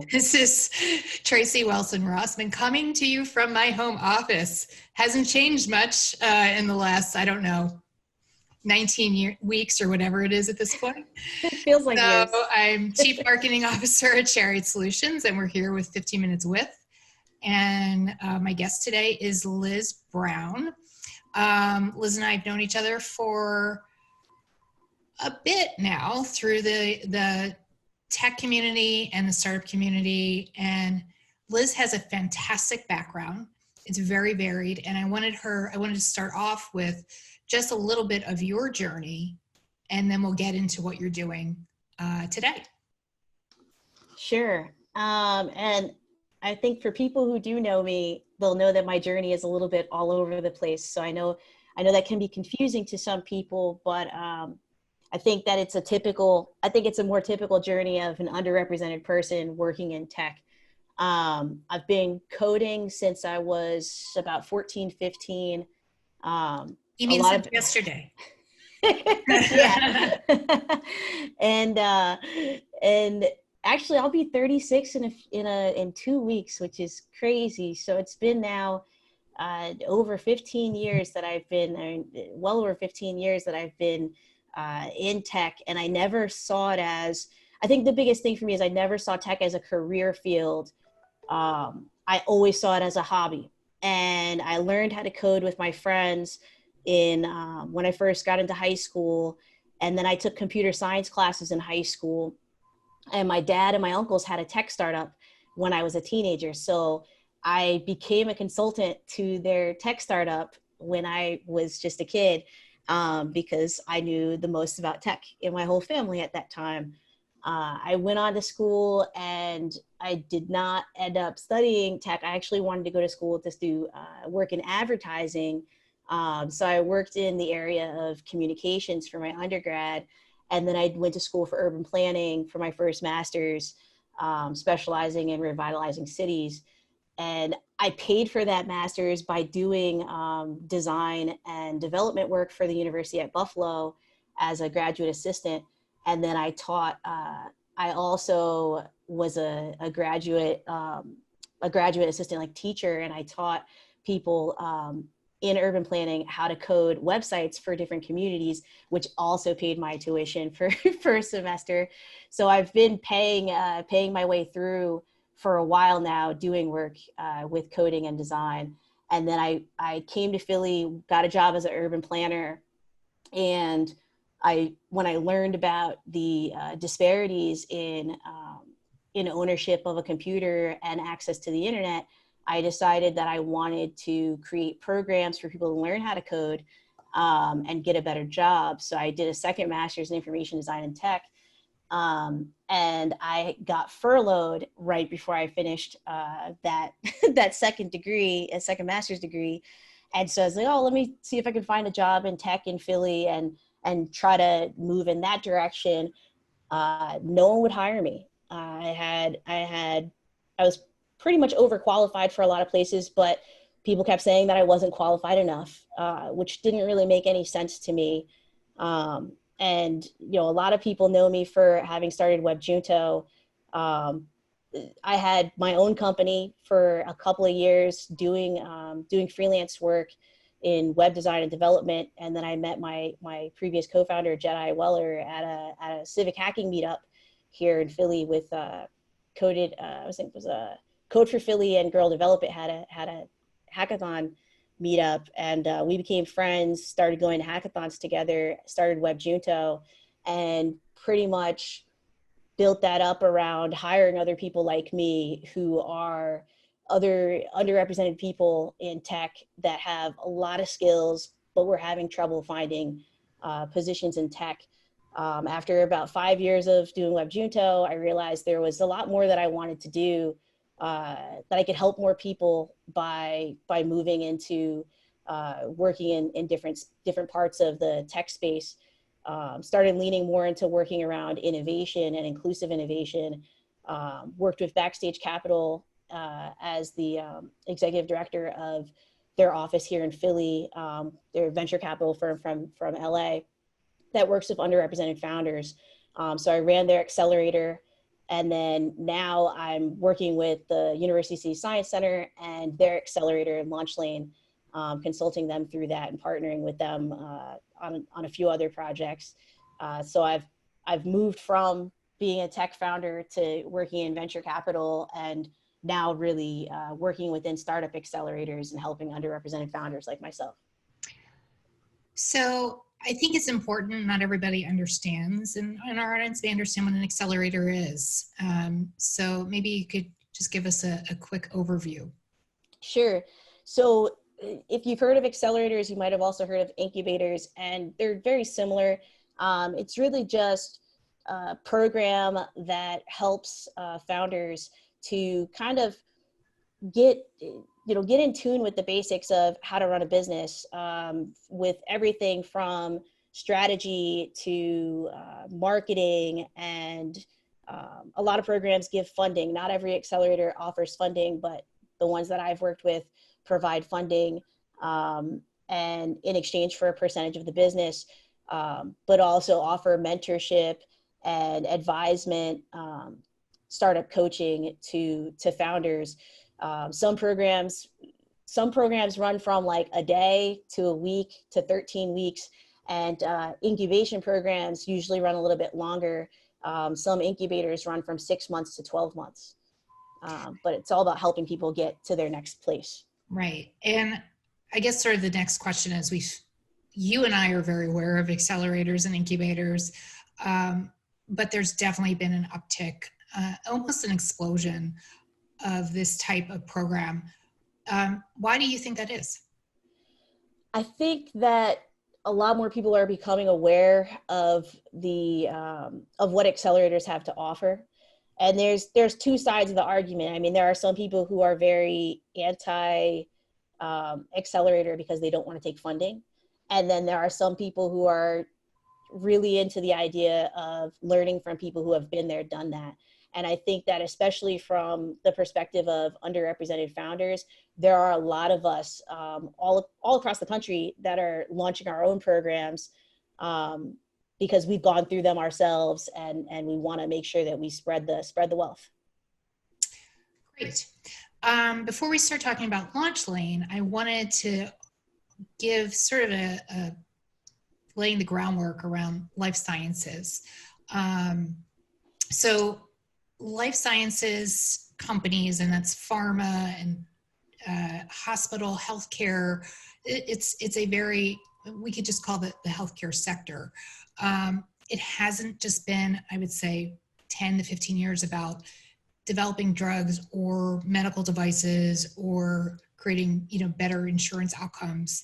So This is Tracey Wilson-Rossman coming to you from my home office. Hasn't changed much in the last, I don't know, 19 weeks or whatever it is at this point. it feels like So years. I'm Chief Marketing Officer at Chariot Solutions, and we're here with 15 Minutes With. And my guest today is Liz Brown. Liz and I have known each other for a bit now through the tech community and the startup community. And Liz has a fantastic background. It's very varied. And I wanted to start off with just a little bit of your journey, and then we'll get into what you're doing today. Sure. And I think for people who do know me, they'll know that my journey is a little bit all over the place. So I know that can be confusing to some people, but I think that it's a more typical journey of an underrepresented person working in tech. I've been coding since I was about 14, 15. You mean since yesterday? Yeah. and actually I'll be 36 in 2 weeks, which is crazy. So it's been now over 15 years that I've been, well over 15 years that I've been in tech. And I never saw it as, I think the biggest thing for me is I never saw tech as a career field. I always saw it as a hobby. And I learned how to code with my friends when I first got into high school. And then I took computer science classes in high school. And my dad and my uncles had a tech startup when I was a teenager. So I became a consultant to their tech startup when I was just a kid, because I knew the most about tech in my whole family at that time. I went on to school and I did not end up studying tech. I actually wanted to go to school to do work in advertising. So I worked in the area of communications for my undergrad. And then I went to school for urban planning for my first master's, specializing in revitalizing cities. And I paid for that master's by doing design and development work for the University at Buffalo as a graduate assistant. And then I taught, I also was a graduate assistant, like teacher, and I taught people in urban planning how to code websites for different communities, which also paid my tuition for a semester. So I've been paying my way through for a while now, doing work with coding and design. And then I came to Philly, got a job as an urban planner. And when I learned about the disparities in ownership of a computer and access to the internet, I decided that I wanted to create programs for people to learn how to code and get a better job. So I did a second master's in information design and tech. And I got furloughed right before I finished that second master's degree. And so I was like, oh, let me see if I can find a job in tech in Philly and try to move in that direction. No one would hire me. I was pretty much overqualified for a lot of places, but people kept saying that I wasn't qualified enough, which didn't really make any sense to me. And, a lot of people know me for having started WebJunto. I had my own company for a couple of years doing freelance work in web design and development. And then I met my previous co-founder, Jedi Weller, at a civic hacking meetup here in Philly with Code for Philly and Girl Develop It had a hackathon meetup, and we became friends, started going to hackathons together, started WebJunto, and pretty much built that up around hiring other people like me who are other underrepresented people in tech that have a lot of skills, but we're having trouble finding positions in tech. After about 5 years of doing WebJunto, I realized there was a lot more that I wanted to do, that I could help more people by moving into working in different parts of the tech space. Started leaning more into working around innovation and inclusive innovation. Worked with Backstage Capital as the executive director of their office here in Philly. They're a venture capital firm from LA that works with underrepresented founders. So I ran their accelerator, And then now I'm working with the University City Science Center and their accelerator in Launch Lane, consulting them through that and partnering with them on a few other projects. So I've moved from being a tech founder to working in venture capital, and now really working within startup accelerators and helping underrepresented founders like myself. So I think it's important, not everybody understands, and in our audience, they understand what an accelerator is. So maybe you could just give us a quick overview. Sure. So if you've heard of accelerators, you might have also heard of incubators, and they're very similar. It's really just a program that helps founders to kind of get in tune with the basics of how to run a business, with everything from strategy to marketing, and a lot of programs give funding. Not every accelerator offers funding, but the ones that I've worked with provide funding, and in exchange for a percentage of the business, but also offer mentorship and advisement, startup coaching to founders. Some programs run from like a day to a week to 13 weeks, and incubation programs usually run a little bit longer. Some incubators run from 6 months to 12 months, but it's all about helping people get to their next place. Right. And I guess sort of the next question is, you and I are very aware of accelerators and incubators, but there's definitely been an uptick, almost an explosion of this type of program. Why do you think that is? I think that a lot more people are becoming aware of of what accelerators have to offer. And there's two sides of the argument. I mean, there are some people who are very anti accelerator because they don't want to take funding. And then there are some people who are really into the idea of learning from people who have been there, done that. And I think that especially from the perspective of underrepresented founders, there are a lot of us all across the country that are launching our own programs, because we've gone through them ourselves, and we want to make sure that we spread the wealth. Great. Before we start talking about Launch Lane, I wanted to give sort of a laying the groundwork around life sciences. So life sciences companies, and that's pharma and hospital, healthcare, it's a very, we could just call it the healthcare sector. It hasn't just been, I would say, 10 to 15 years about developing drugs or medical devices or creating, better insurance outcomes.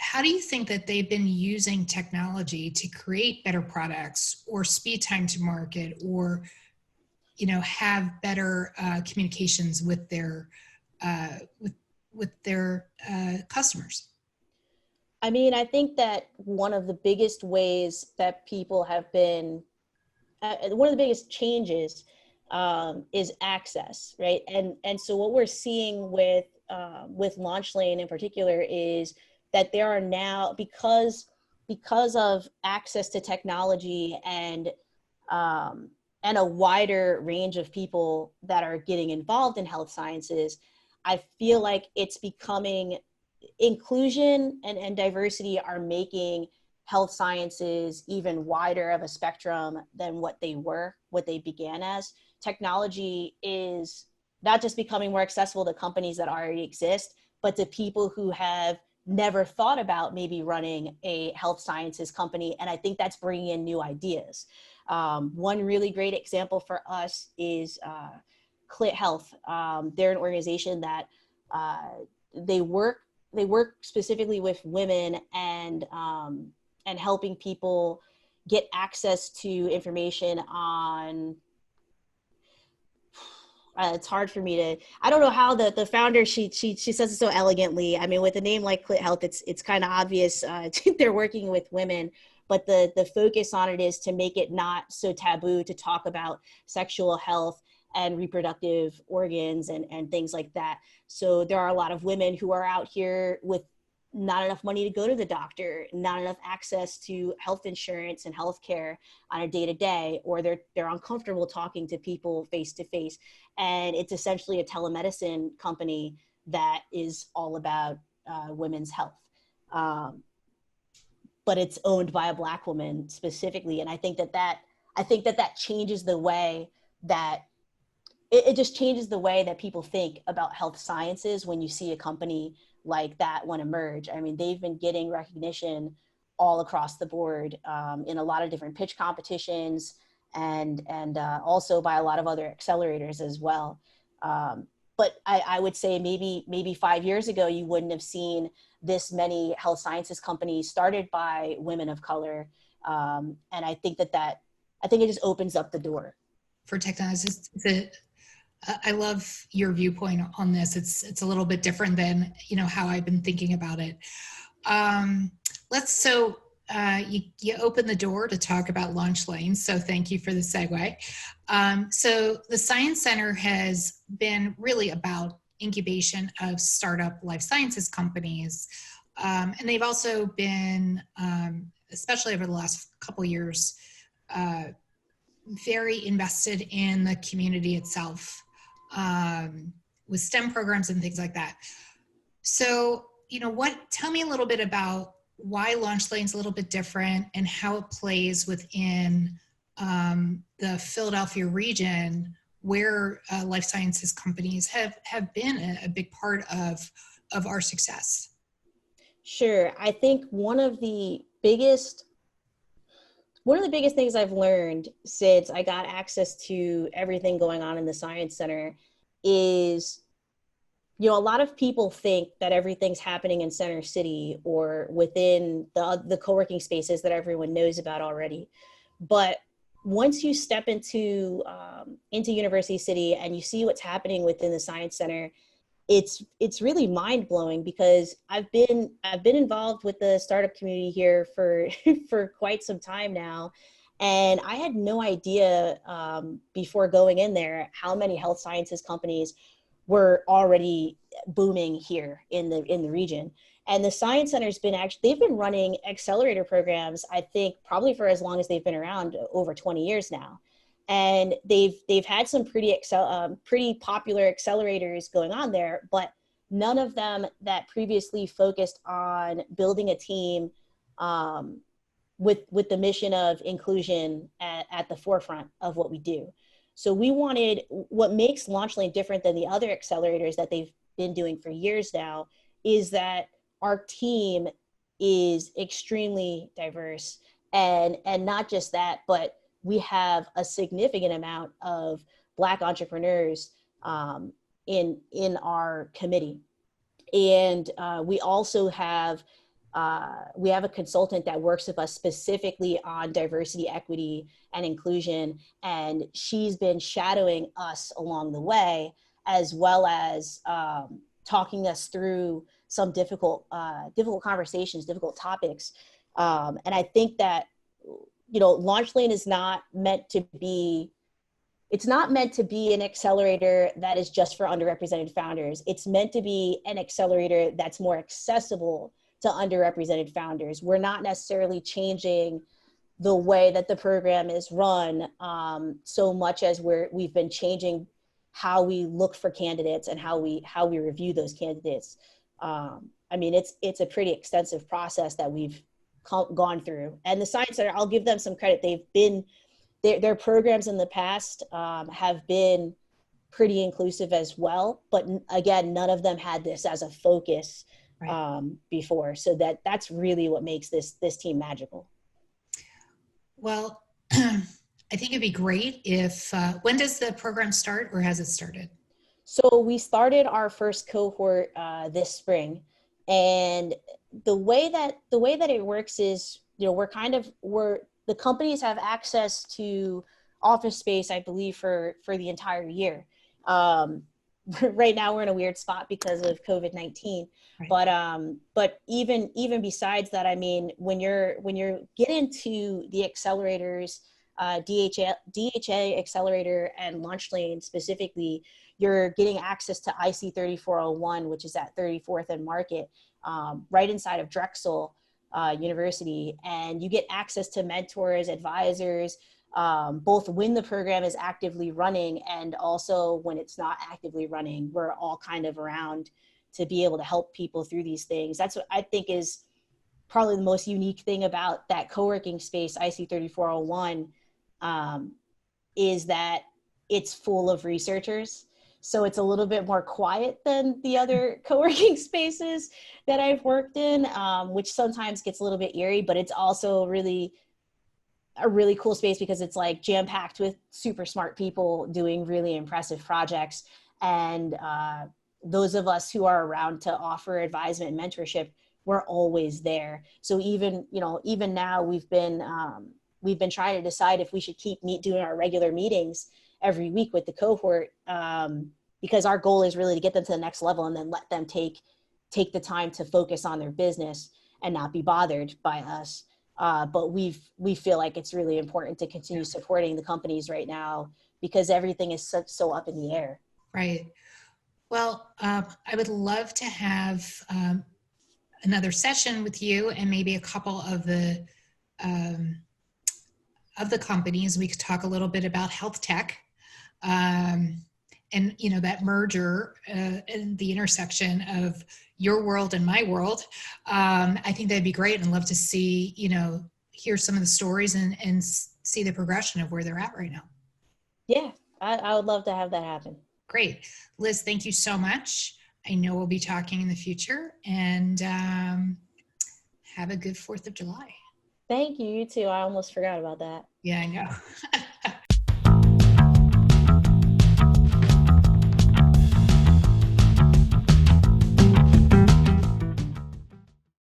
How do you think that they've been using technology to create better products or speed time to market, or, have better communications with their customers? I mean, I think that one of the biggest ways that people have been, one of the biggest changes is access, right? And so what we're seeing with Launch Lane in particular is that there are now, because of access to technology and a wider range of people that are getting involved in health sciences, I feel like it's becoming, inclusion and diversity are making health sciences even wider of a spectrum than what they began as. Technology is not just becoming more accessible to companies that already exist, but to people who have never thought about maybe running a health sciences company. And I think that's bringing in new ideas. One really great example for us is Clit Health. They're an organization that they work specifically with women and helping people get access to information on, it's hard for me to, I don't know how the founder, she says it so elegantly. I mean, with a name like Clit Health, it's kind of obvious they're working with women, but the focus on it is to make it not so taboo to talk about sexual health and reproductive organs and things like that. So there are a lot of women who are out here with not enough money to go to the doctor, not enough access to health insurance and healthcare on a day-to-day, or they're uncomfortable talking to people face to face. And it's essentially a telemedicine company that is all about women's health. But it's owned by a Black woman specifically. And I think that changes the way that it just changes the way that people think about health sciences when you see a company like that one emerge. I mean, they've been getting recognition all across the board in a lot of different pitch competitions and also by a lot of other accelerators as well. But I would say maybe 5 years ago, you wouldn't have seen this many health sciences companies started by women of color. And I think I think it just opens up the door. For technology, I love your viewpoint on this. It's a little bit different than, how I've been thinking about it. You opened the door to talk about Launch Lane, so thank you for the segue. So the Science Center has been really about incubation of startup life sciences companies. And they've also been, especially over the last couple of years, very invested in the community itself, with STEM programs and things like that. So, tell me a little bit about why Launch Lane's a little bit different and how it plays within the Philadelphia region, where life sciences companies have been a big part of our success. Sure. I think one of the biggest things I've learned since I got access to everything going on in the Science Center is, a lot of people think that everything's happening in Center City or within the co-working spaces that everyone knows about already. But once you step into University City and you see what's happening within the Science Center, it's really mind-blowing, because I've been involved with the startup community here for for quite some time now, and I had no idea before going in there how many health sciences companies were already booming here in the region. And the Science Center's they've been running accelerator programs, I think probably for as long as they've been around, over 20 years now. And they've had some pretty popular accelerators going on there, but none of them that previously focused on building a team with the mission of inclusion at the forefront of what we do. So what makes Launch Lane different than the other accelerators that they've been doing for years now is that our team is extremely diverse, and not just that, but we have a significant amount of Black entrepreneurs in our committee. And we also have a consultant that works with us specifically on diversity, equity, and inclusion. And she's been shadowing us along the way, as well as talking us through some difficult conversations, difficult topics. And I think that, Launch Lane is not meant to be an accelerator that is just for underrepresented founders. It's meant to be an accelerator that's more accessible to underrepresented founders. We're not necessarily changing the way that the program is run so much as we've been changing how we look for candidates and how we review those candidates. I mean, it's a pretty extensive process that we've gone through. And the Science Center, I'll give them some credit. Their programs in the past have been pretty inclusive as well. But again, none of them had this as a focus before. So that's really what makes this team magical. Well, I think it'd be great if, when does the program start, or has it started? So we started our first cohort this spring. And the way that it works is, the companies have access to office space, I believe, for the entire year. Right now we're in a weird spot because of COVID-19, right. But even besides that, I mean, when you get into the accelerators, DHA Accelerator and Launch Lane specifically, you're getting access to IC 3401, which is at 34th and Market. right inside of Drexel University, and you get access to mentors, advisors, both when the program is actively running and also when it's not actively running. We're all kind of around to be able to help people through these things. That's what I think is probably the most unique thing about that co-working space, IC 3401, is that it's full of researchers. So it's a little bit more quiet than the other co-working spaces that I've worked in, which sometimes gets a little bit eerie, but it's also really a really cool space because it's like jam-packed with super smart people doing really impressive projects. And those of us who are around to offer advisement and mentorship, we're always there. So even now we've been trying to decide if we should keep doing our regular meetings every week with the cohort, because our goal is really to get them to the next level and then let them take the time to focus on their business and not be bothered by us. But we feel like it's really important to continue supporting the companies right now because everything is so up in the air. Right. Well, I would love to have another session with you and maybe a couple of the companies. We could talk a little bit about health tech, and that merger and the intersection of your world and my world. I think that'd be great, and love to see hear some of the stories and see the progression of where they're at right now. Yeah, I would love to have that happen. Great. Liz, thank you so much. I know we'll be talking in the future, and have a good 4th of July. Thank you. You too. I almost forgot about that. Yeah, I know.